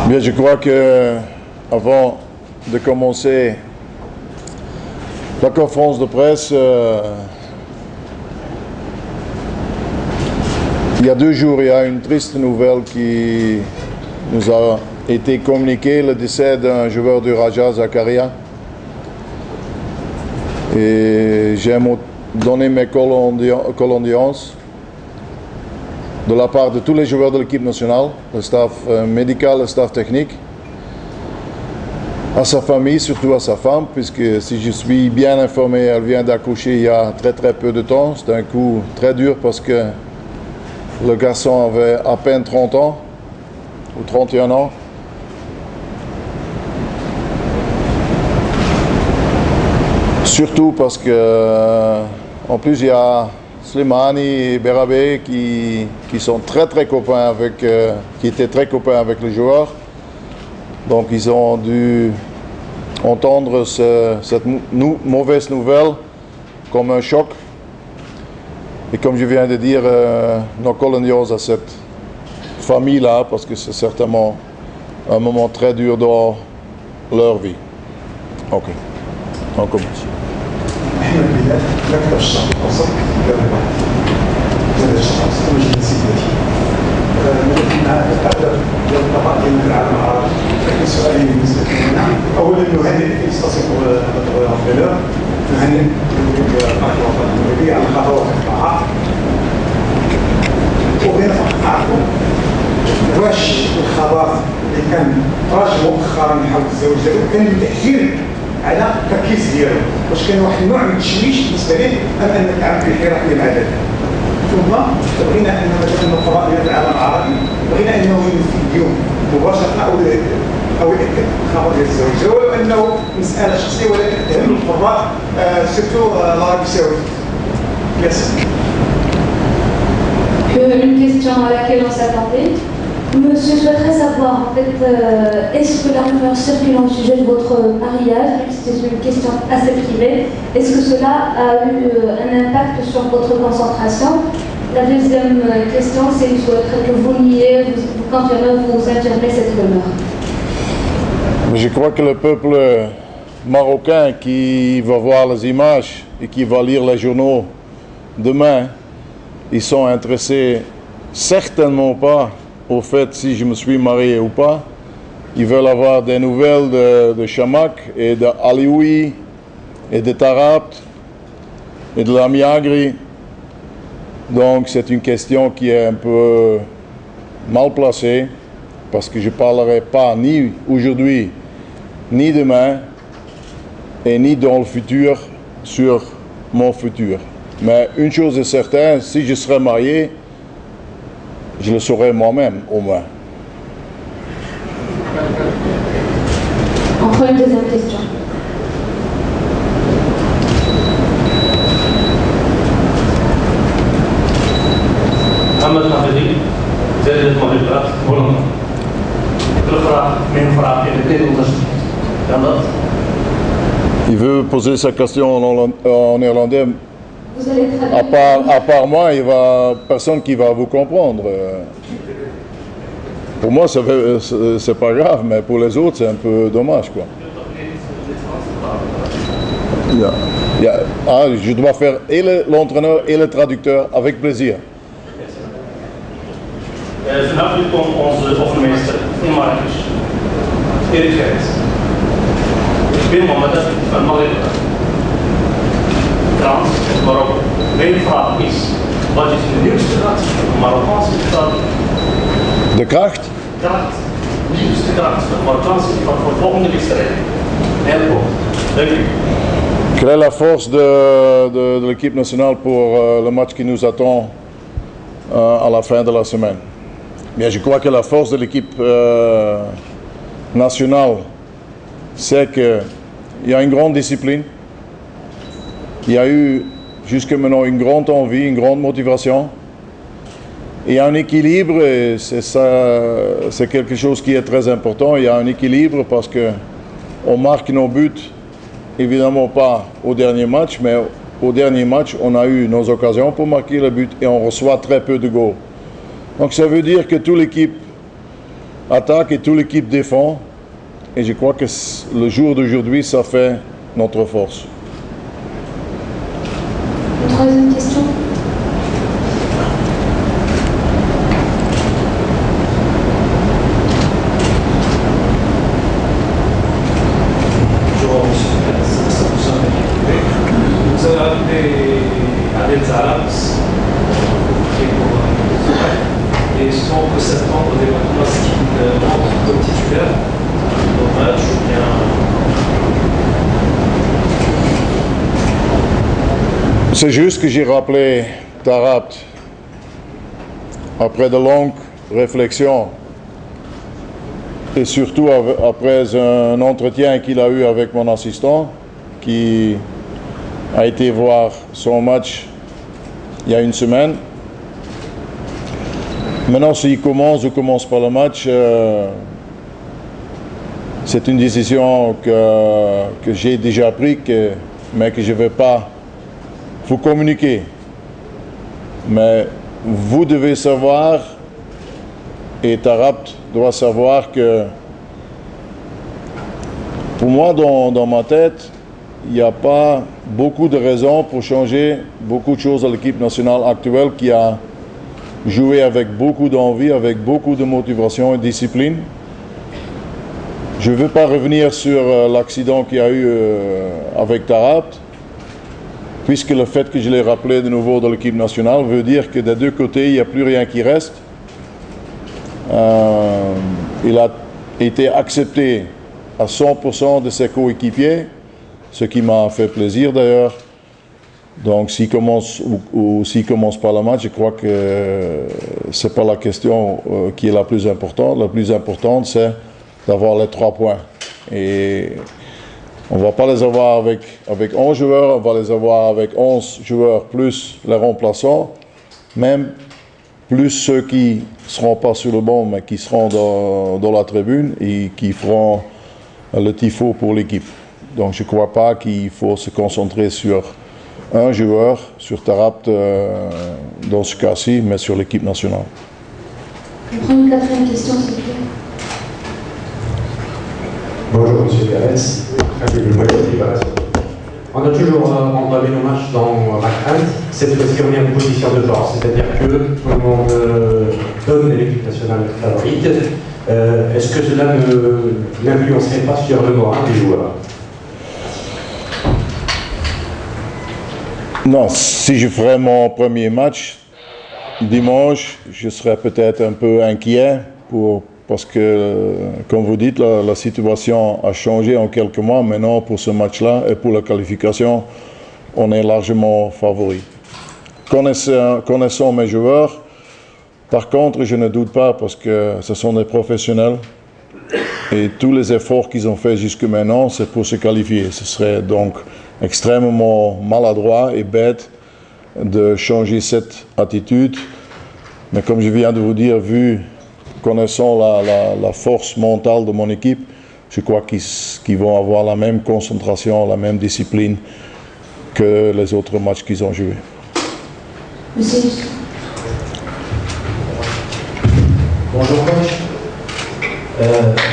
Bien, je crois que avant de commencer la conférence de presse, il y a 2 jours, il y a une triste nouvelle qui nous a été communiquée, le décès d'un joueur du Raja, Zakaria. Et j'aime donner mes condoléances de la part de tous les joueurs de l'équipe nationale, le staff médical, le staff technique, à sa famille, surtout à sa femme, puisque si je suis bien informé, elle vient d'accoucher il y a très peu de temps. C'est un coup très dur parce que le garçon avait à peine 30 ans, ou 31 ans. Surtout parce que, en plus, il y a Slimani et Berabé qui sont très copains avec, qui étaient très copains avec les joueurs. Donc ils ont dû entendre cette mauvaise nouvelle comme un choc. Et comme je viens de dire, nos condoléances à cette famille-là, parce que c'est certainement un moment très dur dans leur vie. Ok, on commence. محمد بلال مكتب الشرق الاوسط مدير الشرق الاوسط مجلس سيداتي مع الادب ديال القضاء ديالنا في العالم العربي لكن سؤالين بالنسبه لنا اولا نهنئ فيليسيتاسيون بور لونترينور نهنئ القائد الوطني المغربي على خطوات القطاع وبغينا فقط نعرفوا واش الخبر اللي كان راجع مؤخرا حول الزواج ديالو كان تاثير على التركيز ديالو، واش كان واحد النوع من التشويش بالنسبه ليه ام انك عم في الحراك اللي مع ذلك. ثم بغينا ان مثلا القراء ديال العالم العربي بغينا انه ينفي اليوم مباشره او ياكد الخبر ديال الزواج ولو انه مساله شخصيه ولكن تهم القراء سيرتو العربي السعودي. Merci. Une question à laquelle on s'attendait. Monsieur, je voudrais savoir, en fait, est-ce que la rumeur circule au sujet de votre mariage, même si c'est une question assez privée, est-ce que cela a eu un impact sur votre concentration? La deuxième question, c'est je souhaiterais que vous niez, vous confirmez, vous infirmez cette rumeur. Je crois que le peuple marocain qui va voir les images et qui va lire les journaux demain, ils sont intéressés certainement pas au fait si je me suis marié ou pas. Ils veulent avoir des nouvelles de Chamak et de Alioui et de Tarabt et de la Miagri. Donc c'est une question qui est un peu mal placée parce que je ne parlerai pas ni aujourd'hui ni demain et ni dans le futur sur mon futur. Mais une chose est certaine, si je serais marié, je le saurais moi-même, au moins. On prend une deuxième question. محمد حفيظي جريدة المغرب بولندا الأخرى من فرنسا الاثنين مغرب Il veut poser sa question en néerlandais. Vous allez traduire. À part moi, il va personne qui va vous comprendre. Pour moi, c'est pas grave, mais pour les autres, c'est un peu dommage, quoi. Je dois faire et l'entraîneur et le traducteur avec plaisir. Vanavond komt onze overmeester in Marrakesh, Erik Gerrits. Ik ben Mohammed van Maghreb. Frans, Marokko. Mijn vraag is, wat is de nieuwste kracht van de Marokkaanse stad? De kracht? Kracht, nieuwste kracht van de Marokkaanse stad voor de volgende wedstrijd. Heel goed. Dank u. Quelle est la force de l'équipe nationale pour le match qui nous attend à la fin de la semaine? Bien, je crois que la force de l'équipe nationale, c'est qu'il y a une grande discipline. Il y a eu jusqu'à maintenant une grande envie, une grande motivation. Il y a un équilibre et c'est quelque chose qui est très important. Il y a un équilibre parce qu'on marque nos buts, évidemment pas au dernier match, mais au dernier match, on a eu nos occasions pour marquer le but et on reçoit très peu de goals. Donc ça veut dire que toute l'équipe attaque et toute l'équipe défend. Et je crois que le jour d'aujourd'hui, ça fait notre force. Une troisième question. Vous avez appelé Adel Zalabs et est-ce qu'on peut s'attendre des vacances qu'il rentre comme titulaire au match ou bien... C'est juste que j'ai rappelé Tarabt après de longues réflexions et surtout après un entretien qu'il a eu avec mon assistant qui a été voir son match il y a une semaine. Maintenant, s'il commence ou commence pas le match, c'est une décision que j'ai déjà prise, mais que je ne vais pas vous communiquer. Mais vous devez savoir, et Tarabt doit savoir que pour moi, dans ma tête, il n'y a pas beaucoup de raisons pour changer beaucoup de choses à l'équipe nationale actuelle qui a joué avec beaucoup d'envie, avec beaucoup de motivation et de discipline. Je ne veux pas revenir sur l'accident qu'il y a eu avec Tarabt, puisque le fait que je l'ai rappelé de nouveau dans l'équipe nationale veut dire que des deux côtés, il n'y a plus rien qui reste. Il a été accepté à 100% de ses coéquipiers, ce qui m'a fait plaisir d'ailleurs. Donc s'il commence ou s'il commence pas le match, je crois que ce n'est pas la question qui est la plus importante. La plus importante, c'est d'avoir les 3 points. Et on ne va pas les avoir avec 11 joueurs, on va les avoir avec 11 joueurs plus les remplaçants, même plus ceux qui ne seront pas sur le banc, mais qui seront dans la tribune et qui feront le tifo pour l'équipe. Donc je ne crois pas qu'il faut se concentrer sur un joueur, sur Tarabt dans ce cas-ci, mais sur l'équipe nationale. On prend une 4e question, s'il vous plaît. Bonjour M. Pérez. On a toujours entamé nos matchs dans Rakhine. Cette fois-ci, on est en position de force, c'est-à-dire que tout le monde donne l'équipe nationale favorite. Est-ce que cela n'influencerait pas sur le moral des joueurs? Non, si je ferais mon premier match dimanche, je serais peut-être un peu inquiet parce que, comme vous dites, la situation a changé en quelques mois. Maintenant, pour ce match-là et pour la qualification, on est largement favori. Connaissant mes joueurs, par contre, je ne doute pas parce que ce sont des professionnels et tous les efforts qu'ils ont faits jusque maintenant, c'est pour se qualifier. Ce serait donc extrêmement maladroit et bête de changer cette attitude. Mais comme je viens de vous dire, connaissant la force mentale de mon équipe, je crois qu'ils vont avoir la même concentration, la même discipline que les autres matchs qu'ils ont joués. Monsieur. Bonjour coach.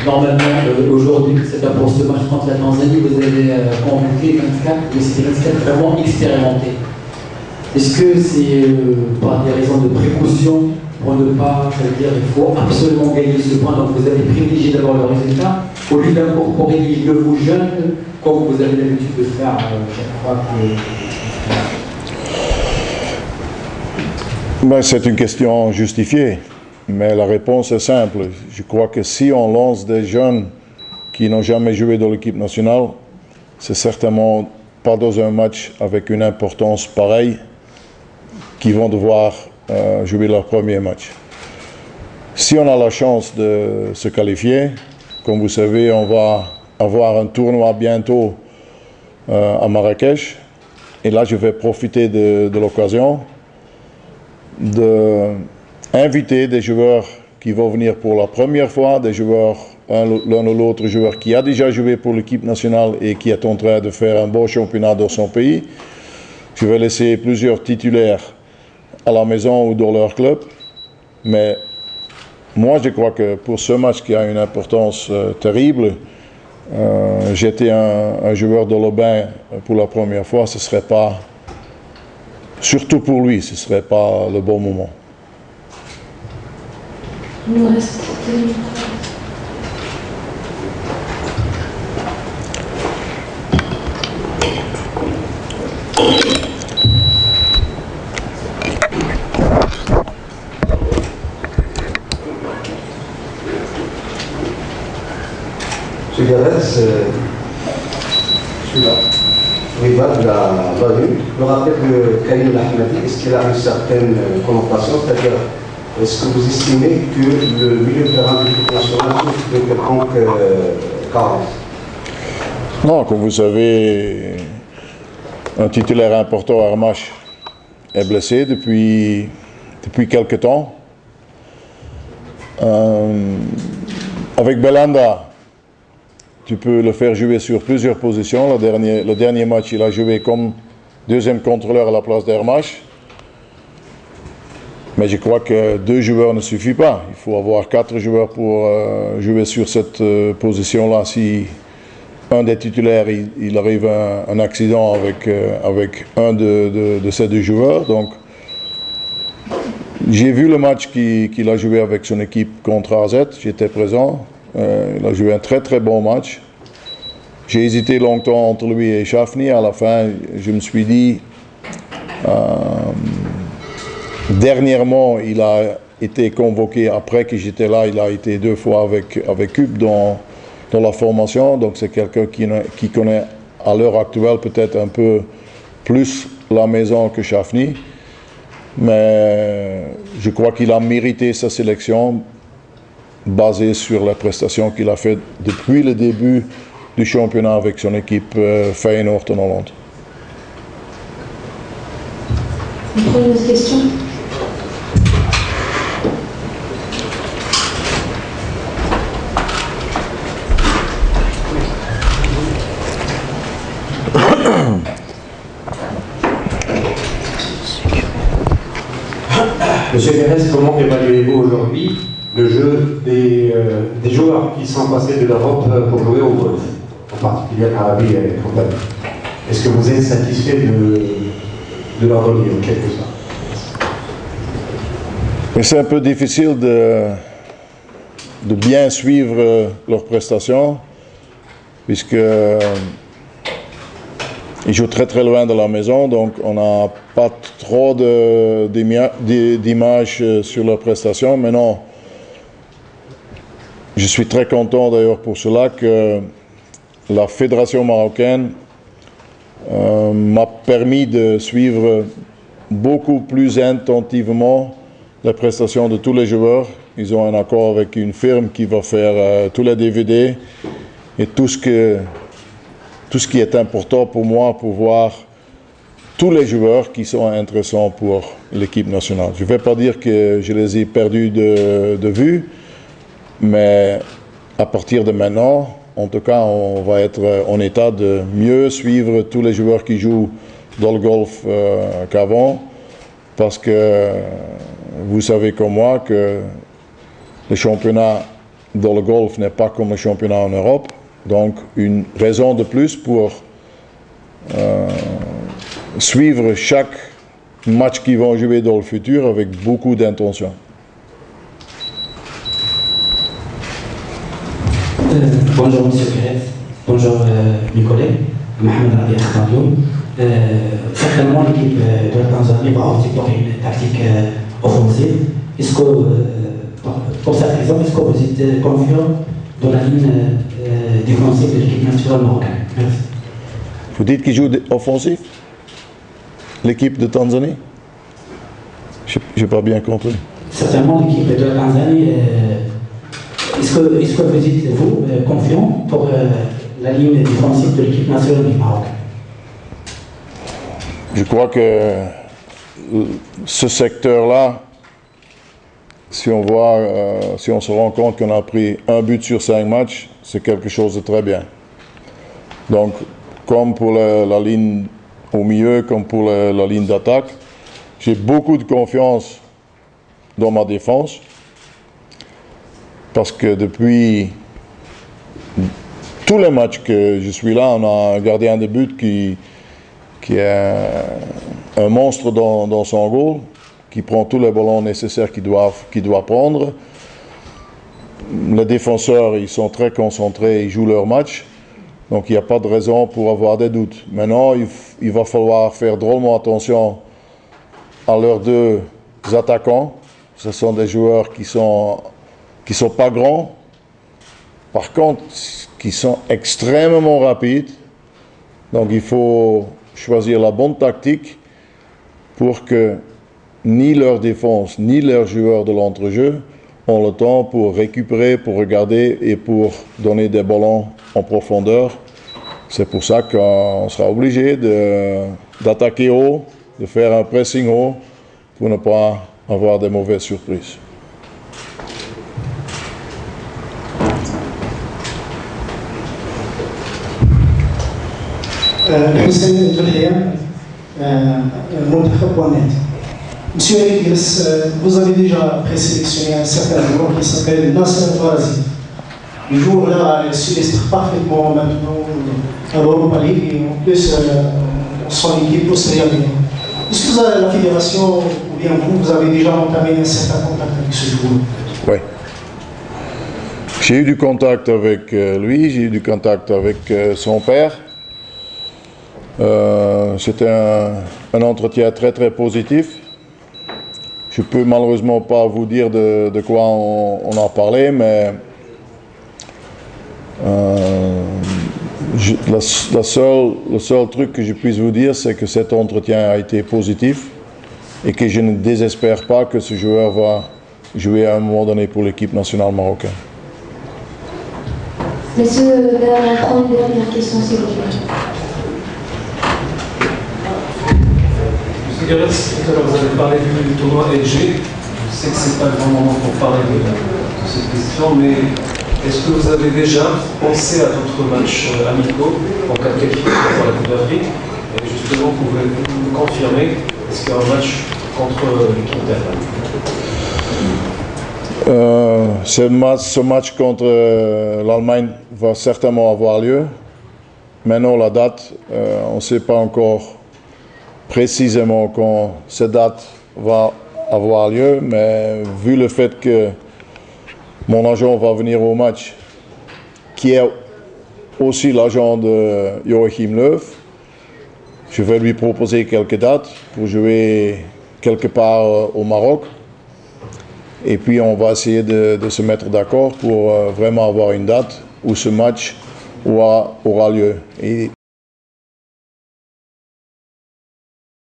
Normalement, aujourd'hui, c'est pas pour ce match contre la Tanzanie, vous avez convoqué 24, mais c'est 24 vraiment expérimentés. Est-ce que c'est par des raisons de précaution pour ne pas, c'est-à-dire il faut absolument gagner ce point, donc vous avez privilégié d'abord le résultat, au lieu d'incorporer de vos jeunes, comme vous avez l'habitude de faire chaque fois que... C'est une question justifiée, mais la réponse est simple. Je crois que si on lance des jeunes qui n'ont jamais joué dans l'équipe nationale, c'est certainement pas dans un match avec une importance pareille qu'ils vont devoir jouer leur premier match. Si on a la chance de se qualifier, comme vous savez, on va avoir un tournoi bientôt à Marrakech. Et là, je vais profiter de l'occasion d'inviter des joueurs qui vont venir pour la première fois, des joueurs, l'un ou l'autre joueur qui a déjà joué pour l'équipe nationale et qui est en train de faire un beau championnat dans son pays. Je vais laisser plusieurs titulaires à la maison ou dans leur club, mais moi, je crois que pour ce match qui a une importance terrible, j'étais un joueur de l'Aubin pour la première fois, ce ne serait pas, surtout pour lui, ce ne serait pas le bon moment. Il nous reste 2 minutes. Monsieur Gareth, celui-là, rival de la Value, le rappel de Karim Ahmadi, est-ce qu'il a une certaine connotation, c'est-à-dire est-ce que vous estimez que le milieu de terrain de l'équipe nationale souffre de quelconque carence? Non, comme vous savez, un titulaire important, Armash, est blessé depuis quelques temps. Avec Belhanda, tu peux le faire jouer sur plusieurs positions. Le dernier match, il a joué comme deuxième contrôleur à la place d'Armash. Mais je crois que 2 joueurs ne suffit pas. Il faut avoir 4 joueurs pour jouer sur cette position-là. Si un des titulaires, il arrive un accident avec un de ces 2 joueurs. Donc, j'ai vu le match qu'il a joué avec son équipe contre AZ. J'étais présent. Il a joué un très très bon match. J'ai hésité longtemps entre lui et Shafni. À la fin, je me suis dit... dernièrement, il a été convoqué après que j'étais là. Il a été 2 fois avec Cube dans la formation. Donc c'est quelqu'un qui connaît à l'heure actuelle peut-être un peu plus la maison que Shafni. Mais je crois qu'il a mérité sa sélection basée sur la prestation qu'il a faite depuis le début du championnat avec son équipe Feyenoord en Hollande. Une première question. Monsieur Pérez, comment évaluez-vous aujourd'hui le jeu des joueurs qui sont passés de l'Europe pour jouer au golf, en particulier en Arabie et compagnie? Est-ce que vous êtes satisfait de leur revenu en quelque sorte? C'est un peu difficile de bien suivre leurs prestations, puisque ils jouent très très loin de la maison, donc on n'a pas trop d'images sur leurs prestations. Mais non, je suis très content d'ailleurs pour cela que la fédération marocaine m'a permis de suivre beaucoup plus attentivement les prestations de tous les joueurs. Ils ont un accord avec une firme qui va faire tous les DVD et tout ce qui est important pour moi pour voir tous les joueurs qui sont intéressants pour l'équipe nationale. Je ne vais pas dire que je les ai perdus de vue, mais à partir de maintenant, en tout cas, on va être en état de mieux suivre tous les joueurs qui jouent dans le golf qu'avant, parce que vous savez comme moi que le championnat dans le golf n'est pas comme le championnat en Europe. Donc, une raison de plus pour suivre chaque match qu'ils vont jouer dans le futur avec beaucoup d'intention. Bonjour Monsieur Pérez, bonjour mes collègues, Mohamed Rabi Akhbarioum. Certainement l'équipe de la Tanzanie va opter pour une tactique offensive. Est-ce que, pour cette raison, est-ce que vous êtes confiant dans la ligne défensive de l'équipe nationale marocaine? Merci. Vous dites qu'ils jouent offensif? L'équipe de Tanzanie? Je n'ai pas bien compris. Certainement l'équipe de la Tanzanie, est-ce que vous êtes confiant pour la ligne défensive de l'équipe nationale du Maroc? Je crois que ce secteur-là, si on se rend compte qu'on a pris 1 but sur 5 matchs, c'est quelque chose de très bien. Donc, comme pour la ligne au milieu, comme pour la ligne d'attaque, j'ai beaucoup de confiance dans ma défense. Parce que depuis tous les matchs que je suis là, on a un gardien de but qui est un monstre dans son goal, qui prend tous les ballons nécessaires qu'il doit prendre. Les défenseurs, ils sont très concentrés, ils jouent leur match. Donc il n'y a pas de raison pour avoir des doutes. Maintenant, il va falloir faire drôlement attention à leurs deux attaquants. Ce sont des joueurs qui sont pas grands. Par contre, qui sont extrêmement rapides. Donc il faut choisir la bonne tactique pour que ni leur défense, ni leurs joueurs de l'entrejeu ont le temps pour récupérer, pour regarder et pour donner des ballons en profondeur. C'est pour ça qu'on sera obligé d'attaquer haut, de faire un pressing haut pour ne pas avoir de mauvaises surprises. Hussein Zulhian, Montreux.net. Monsieur Idriss, vous avez déjà présélectionné un certain joueur qui s'appelle Nasser Farazi. Le joueur-là s'illustre parfaitement maintenant à l'Europa League et en plus son équipe postérieurement. Est-ce que la fédération ou bien vous avez déjà entamé un certain contact avec ce joueur? Oui. J'ai eu du contact avec lui, j'ai eu du contact avec son père. C'était un entretien très très positif. Je peux malheureusement pas vous dire de quoi on a parlé, mais le seul truc que je puisse vous dire, c'est que cet entretien a été positif et que je ne désespère pas que ce joueur va jouer à un moment donné pour l'équipe nationale marocaine. Monsieur, on prend une dernière question, s'il vous plaît. Monsieur Gareth, tout à l'heure vous avez parlé du tournoi LG. Je sais que ce n'est pas le bon moment pour parler de cette question, mais est-ce que vous avez déjà pensé à d'autres matchs amicaux en cas de qualification pour la Coupe d'Afrique? Et justement, pouvez-vous nous confirmer, est-ce qu'il y a un match contre l'équipe d'Allemagne? Ce match contre l'Allemagne va certainement avoir lieu. Maintenant, la date, on ne sait pas encore précisément quand cette date va avoir lieu, mais vu le fait que mon agent va venir au match, qui est aussi l'agent de Joachim Löw, je vais lui proposer quelques dates pour jouer quelque part au Maroc. Et puis on va essayer de se mettre d'accord pour vraiment avoir une date où ce match aura lieu. Et